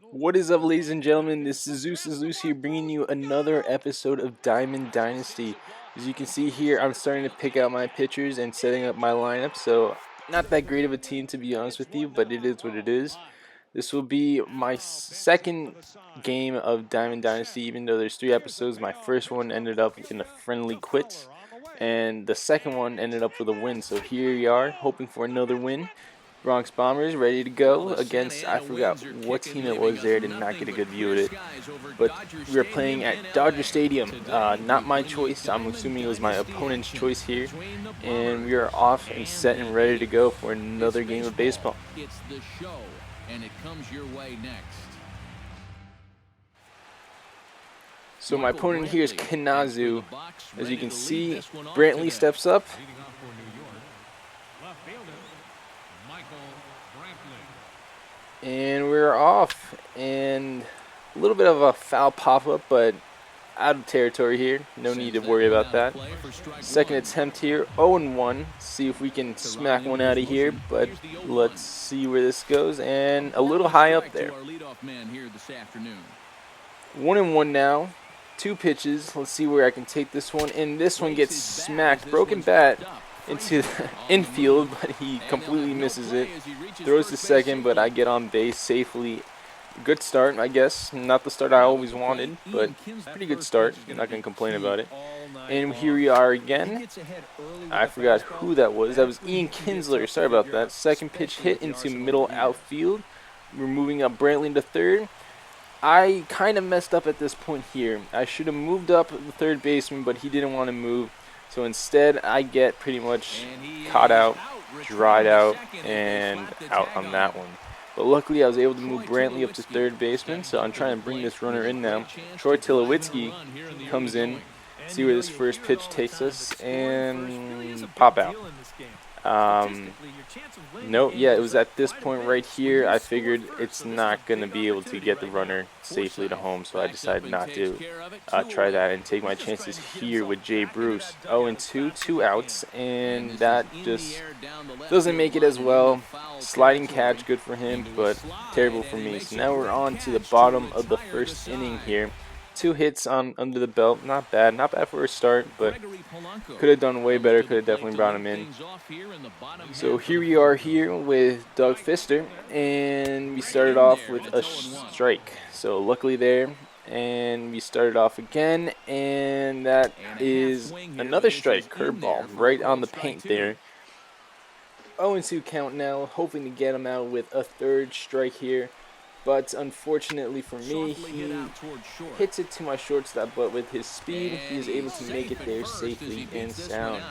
What is up, ladies and gentlemen? This is Zeus is Loose here, bringing you another episode of Diamond Dynasty. As you can see here, I'm starting to pick out my pitchers and setting up my lineup. So, not that great of a team, to be honest with you, but it is what it is. This will be my second game of Diamond Dynasty, even though there's 3 episodes. My first one ended up in a friendly quit, and the second one ended up with a win. So here we are, hoping for another win. Bronx Bombers ready to go against, I forgot what team it was there, did not get a good view of it. But we are playing at Dodger Stadium. Not my choice, I'm assuming it was my opponent's choice here. And we are off and set and ready to go for another game of baseball. It's the show, and it comes your way next. So my opponent here is Kanazu. As you can see, Brantley steps up. And we're off, and a little bit of a foul pop-up, but out of territory here. No need to worry about that. Second attempt here, 0-1. See if we can smack one out of here, but let's see where this goes. And a little high up there. 1-1 now. 2 pitches. Let's see where I can take this one. And this one gets smacked. Broken bat into the infield, but he completely misses it. Throws to second, but I get on base safely. Good start, I guess. Not the start I always wanted, but pretty good start. I'm not going to complain about it. And here we are again. I forgot who that was. That was Ian Kinsler. Sorry about that. Second pitch hit into middle outfield. We're moving up Brantley to third. I kind of messed up at this point here. I should have moved up the third baseman, but he didn't want to move. So instead, I get pretty much caught out, dried out, and out on that one. But luckily, I was able to move Brantley up to third baseman, so I'm trying to bring this runner in now. Troy Tulowitzki comes in, see where this first pitch takes us, and pop out. No, yeah, it was at this point right here. I figured it's not going to be able to get the runner safely to home, so I decided not to try that and take my chances here with Jay Bruce. 0-2, 2 outs, and that just doesn't make it as well. Sliding catch, good for him, but terrible for me. So now we're on to the bottom of the first inning here. 2 hits under the belt, not bad for a start, but could have done way better, could have definitely brought him in. So here we are here with Doug Fister, and we started off with a strike. So luckily there, and we started off again, and that is another strike, curveball, right on the paint there. 0-2 count now, hoping to get him out with a third strike here. But unfortunately for me, he hits it to my shortstop, but with his speed, he is able to make it there safely and sound.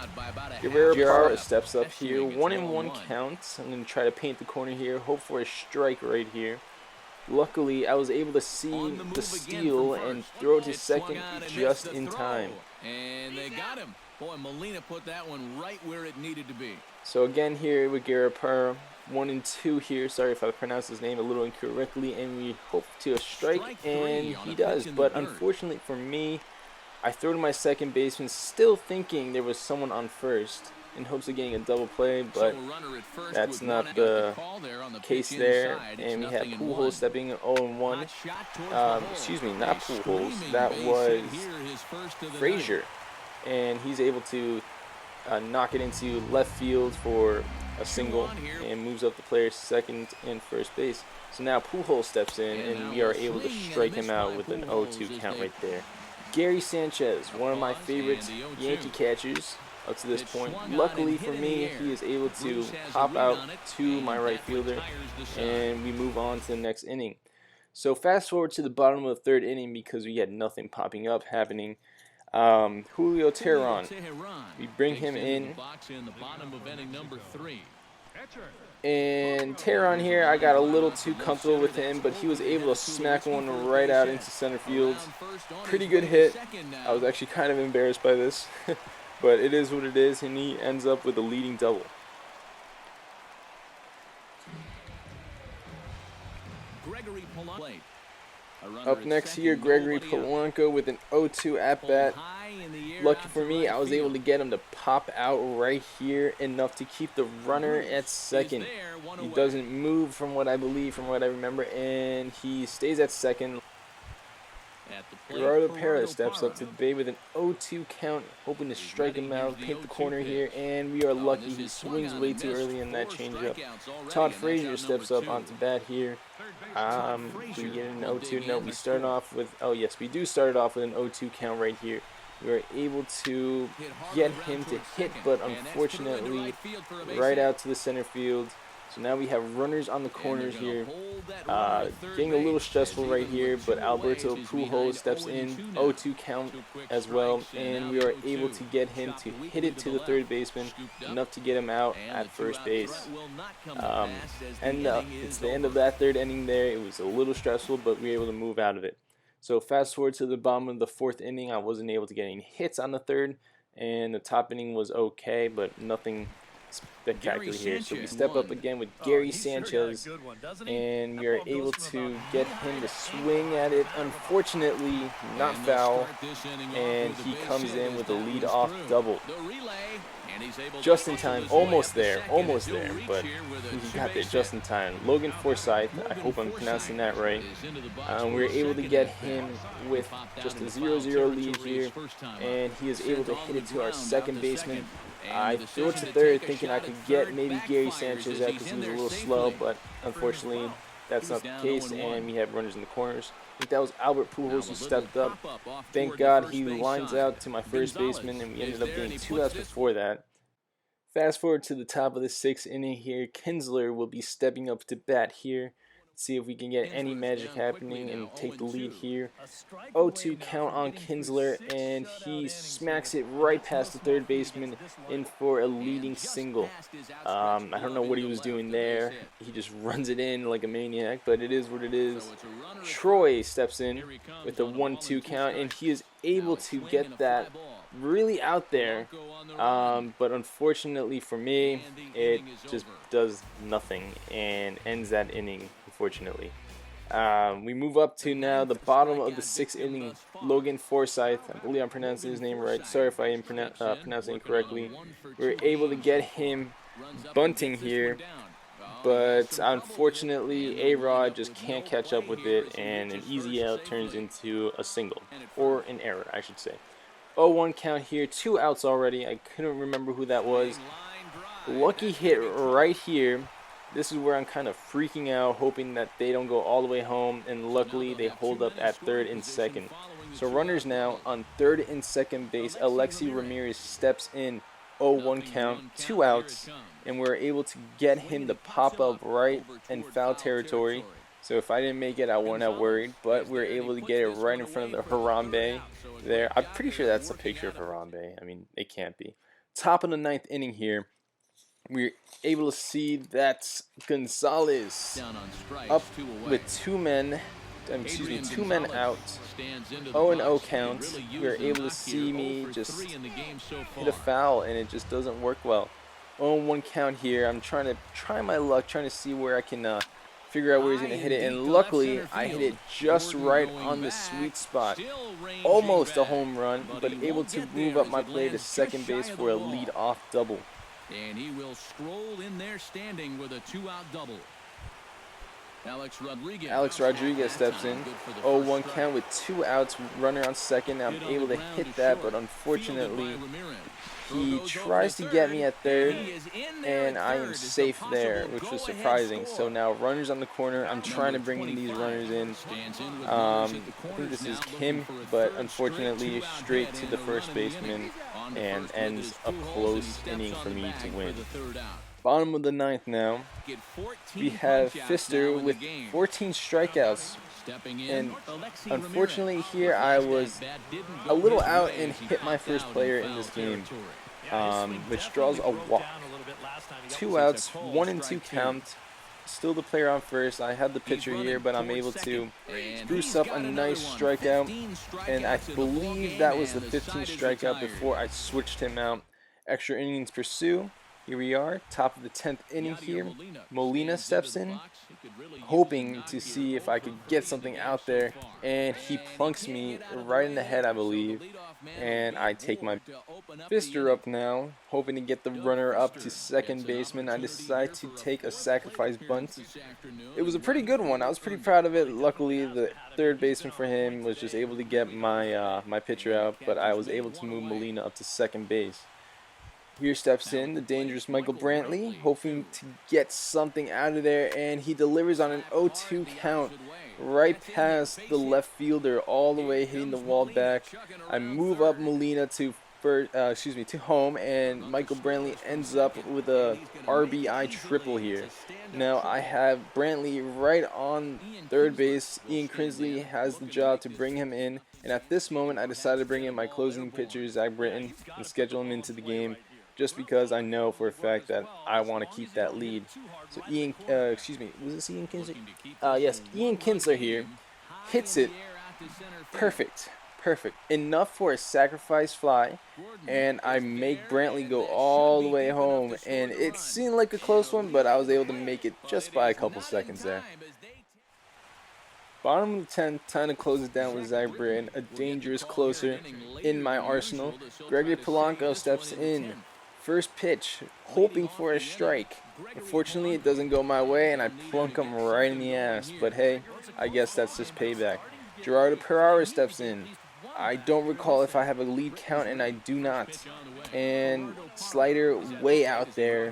Guerrero Parra steps up here, 1-1 count. I'm going to try to paint the corner here, hope for a strike right here. Luckily, I was able to see the steal and throw it to second just in time. And they got him. Boy, Molina put that one right where it needed to be. So again here with Guerrero Parra, 1-2 here. Sorry if I pronounced his name a little incorrectly, and we hope to a strike, and he does. But unfortunately for me, I throw to my second baseman, still thinking there was someone on first, in hopes of getting a double play, but that's not the case there. And we have Pujols stepping in 0-1. Excuse me, not Pujols. That was Frazier, and he's able to knock it into left field for a single and moves up the players second and first base. So now Pujols steps in, and we are able to strike him out with an 0-2 count right there. Gary Sanchez, one of my favorite Yankee catchers up to this point. Luckily for me, he is able to pop out to my right fielder, and we move on to the next inning. So fast forward to the bottom of the third inning, because we had nothing popping up happening. Julio Teheran, we bring him in, and Teheran here, I got a little too comfortable with him, but he was able to smack one right out into center field. Pretty good hit. I was actually kind of embarrassed by this, but it is what it is, and he ends up with a leading double. Up next here, Gregory Polanco with an 0-2 at bat. Lucky for me, I was able to get him to pop out right here enough to keep the runner at second. He doesn't move from what I believe, from what I remember, and he stays at second. Gerardo Parra steps up to the bay with an 0-2 count, hoping to strike him out, paint the corner here, and we are lucky. He swings way too early in that changeup. Todd Frazier steps up onto bat here. We get an 0-2. No, we start off with, oh yes, we do start off with an 0-2 count right here. We were able to get him to hit, but unfortunately, right out to the center field. So now we have runners on the corners here. Getting a little stressful right here, but Alberto Pujols steps in, 0-2 count as well, and we are able to get him to hit it to the third baseman, enough to get him out at first base. It's the end of that third inning there. It was a little stressful, but we were able to move out of it. So fast forward to the bottom of the fourth inning, I wasn't able to get any hits on the third, and the top inning was okay, but nothing spectacular here. So we step up again with Gary Sanchez, and we are able to get him to swing at it. Unfortunately, not foul, and he comes in with a lead-off double. Just in time, almost there, but he got there just in time. Logan Forsythe, I hope I'm pronouncing that right. We were able to get him with just a 0-0 lead here, and he is able to hit it to our second baseman. I threw it to third thinking I could get maybe Gary Sanchez out because he was a little slow, but unfortunately that's not the case, and we have runners in the corners. I think that was Albert Pujols who stepped up. Thank God he lines out to my first baseman, and we ended up getting 2 outs before that. Fast forward to the top of the 6th inning here. Kinsler will be stepping up to bat here. See if we can get any magic happening and take the lead here. 0-2 count on Kinsler, and he smacks it right past the third baseman in for a leading single. I don't know what he was doing there. He just runs it in like a maniac, but it is what it is. Troy steps in with a 1-2 count, and he is able to get that really out there, but unfortunately for me, it just does nothing and ends that inning. Unfortunately, we move up to now the bottom of the 6th inning. Logan Forsythe, I believe I'm pronouncing his name right. Sorry if I am pronouncing it correctly. We were able to get him bunting here, but unfortunately, A-Rod just can't catch up with it, and an easy out turns into a single, or an error, I should say. 0-1 count here, 2 outs already. I couldn't remember who that was. Lucky hit right here. This is where I'm kind of freaking out, hoping that they don't go all the way home, and luckily they hold up at third and second. So runners now on third and second base. Alexi Ramirez steps in, 0-1 count, 2 outs, and we're able to get him to pop up right in foul territory. So if I didn't make it, I wouldn't have worried, but we were able to get it right in front of the Harambe there. I'm pretty sure that's a picture of Harambe. I mean, it can't be. Top of the 9th inning here. We're able to see that Gonzalez up with 2 men out, 0-0 count. We're able to see me just hit a foul, and it just doesn't work well. 0-1 count here. I'm trying my luck, trying to see where I can figure out where he's going to hit it, and luckily I hit it just right on the sweet spot. Almost a home run, but able to move up my play to second base for a lead-off double. And he will stroll in there standing with a 2-out double. Alex Rodriguez steps in. 0-1 count with 2 outs, runner on second. I'm able to hit that, but unfortunately he tries to get me at third, and I am safe there, which was surprising. So now runners on the corner. I'm trying to bring in these runners in. I think this is Kim, but unfortunately straight to the first baseman, and ends a close inning for me to win. Bottom of the 9th now. We have Fister with 14 strikeouts. And unfortunately here I was a little out and hit my first player in this game, which draws a walk. 2 outs, 1-2 count. Still the player on first. I had the pitcher here, but I'm able to spruce up a nice strikeout, and I believe that was the 15th strikeout before I switched him out. Extra innings pursue. Here we are, top of the 10th inning here. Molina steps in, hoping to see if I could get something out there, and he plunks me right in the head, I believe, and I take my fister up now, hoping to get the runner up to second baseman. I decide to take a sacrifice bunt. It was a pretty good one. I was pretty proud of it. Luckily, the third baseman for him was just able to get my pitcher out, but I was able to move Molina up to second base. Here steps in the dangerous Michael Brantley, hoping to get something out of there, and he delivers on an 0-2 count right past the left fielder, all the way hitting the wall back. I move up Molina to home, and Michael Brantley ends up with a RBI triple here. Now I have Brantley right on third base. Ian Kinsley has the job to bring him in, and at this moment I decided to bring in my closing pitcher, Zach Britton, and schedule him into the game, just because I know for a fact that I want to keep that lead. So was this Ian Kinsler? Yes, Ian Kinsler here hits it perfect. Enough for a sacrifice fly, and I make Brantley go all the way home, and it seemed like a close one, but I was able to make it just by a couple seconds there. Bottom of the 10th, time to close it down with Zach Britton, a dangerous closer in my arsenal. Gregory Polanco steps in. First pitch, hoping for a strike. Unfortunately, it doesn't go my way, and I plunk him right in the ass. But hey, I guess that's just payback. Gerardo Pereira steps in. I don't recall if I have a lead count, and I do not. And slider way out there,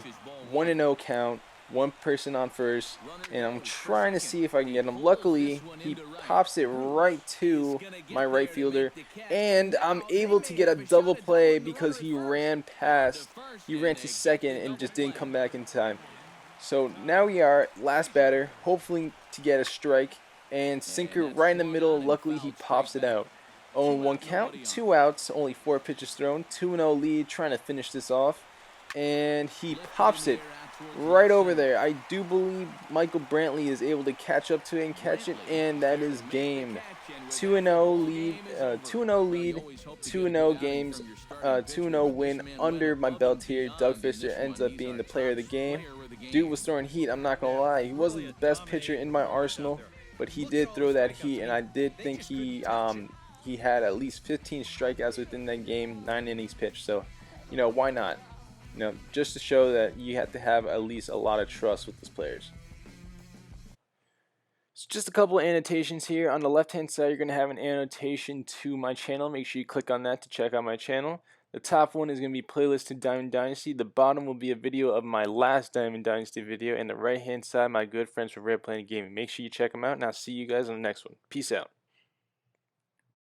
1-0 count. One person on first, and I'm trying to see if I can get him. Luckily, he pops it right to my right fielder, and I'm able to get a double play because he ran to second and just didn't come back in time. So now we are last batter, hopefully to get a strike, and sinker right in the middle. Luckily, he pops it out. 0-1 count, 2 outs, only 4 pitches thrown, 2-0 lead, trying to finish this off, and he pops it right over there. I do believe Michael Brantley is able to catch up to it and catch it, and that is game. 2-0 lead, 2-0 games, 2-0 win under my belt here. Doug Fister ends up being the player of the game. Dude was throwing heat, I'm not gonna lie. He wasn't the best pitcher in my arsenal, but he did throw that heat, and I did think he had at least 15 strikeouts within that game, 9 innings pitched. So, why not? Just to show that you have to have at least a lot of trust with these players. So just a couple of annotations here. On the left hand side, you're going to have an annotation to my channel. Make sure you click on that to check out my channel. The top one is going to be playlist to Diamond Dynasty. The bottom will be a video of my last Diamond Dynasty video. And the right hand side, my good friends from Red Planet Gaming. Make sure you check them out, and I'll see you guys on the next one. Peace out.